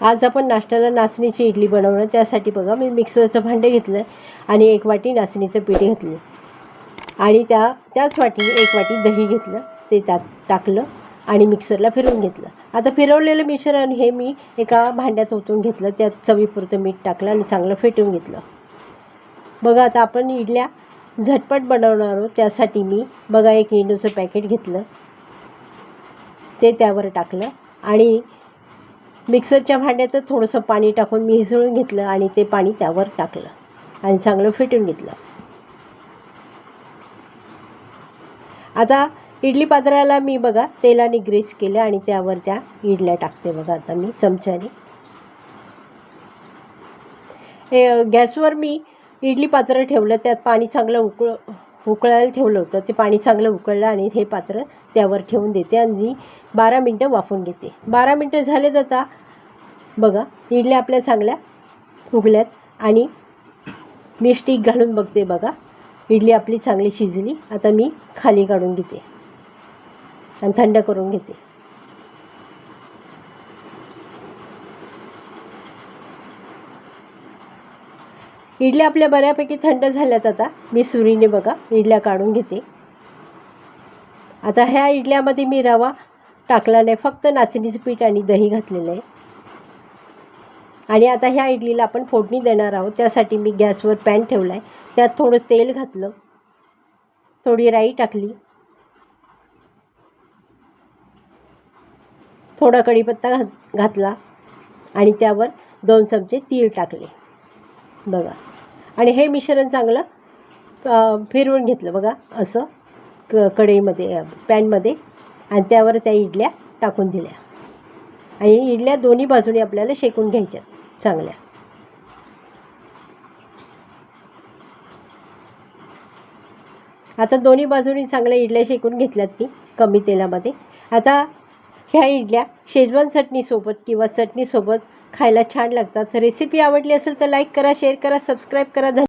आज आपण नाश्त्याला नाचणीची इडली बनवणार. त्यासाठी बघा मी मिक्सरचं भांडे घेतलं आणि 1 वाटी नाचणीचं पीठ घेतलं आणि त्याच वाटीने 1 वाटी दही घेतलं, ते त्यात टाकलं आणि मिक्सरला फिरवून घेतलं. आता फिरवलेलं मिश्रण हे मी एका भांड्यात ओतून घेतलं, त्यात चवीपुरतं मीठ टाकलं आणि चांगलं फेटून घेतलं. बघा आता आपण इडल्या झटपट बनवणार आहोत. त्यासाठी मी बघा 1 इनोचं पॅकेट घेतलं, ते त्यावर टाकलं आणि मिक्सरच्या भांड्यात थोडंसं पाणी टाकून मिसळून घेतलं आणि ते पाणी त्यावर टाकलं आणि चांगलं फेटून घेतलं. आता इडली पात्राला मी बघा तेलाने ग्रीस केलं आणि त्यावर त्या इडल्या टाकते. बघा आता मी चमच्याने गॅसवर मी इडली पात्र ठेवलं, त्यात पाणी चांगलं उकळायला ठेवलं होतं. ते पाणी चांगलं उकळलं आणि हे पात्र त्यावर ठेवून देते आणि 12 मिनटं वाफवून घेते. 12 मिनटं झालेच. आता बघा इडल्या आपल्या चांगल्या फुगल्यात आणि मी स्टिक घालून बघते. बघा इडली आपली चांगली शिजली. आता मी खाली काढून घेते आणि थंड करून घेते. इडल्या आपल्या बऱ्यापैकी थंड झाल्यात. आता मी सुरीने बघा इडल्या काढून घेते. आता ह्या इडल्यामध्ये मी रवा टाकला नाही, फक्त नाचणीचं पीठ आणि दही घातलेलं आहे. आणि आता ह्या इडलीला आपण फोडणी देणार आहोत. त्यासाठी मी गॅसवर पॅन ठेवला आहे, त्यात थोडं तेल घातलं, थोडी राई टाकली, थोडा कढीपत्ता घातला आणि त्यावर 2 चमचे तीळ टाकले. बघा आणि हे मिश्रण चांगलं फिरवून घेतलं. बघा असं कढईमध्ये पॅनमध्ये आणि त्यावर त्या इडल्या टाकून दिल्या आणि इडल्या दोन्ही बाजूने आपल्याला शेकून घ्यायच्यात चांगल्या. आता दोन्ही बाजूनी चांगल्या इडल्या शेकून घेतल्यात मी कमी तेलामध्ये. आता ह्या इडल्या शेजवान चटणीसोबत किंवा चटणीसोबत खायला छान लागतात. रेसिपी आवडली असेल तर लाईक करा, शेअर करा, सबस्क्राईब करा.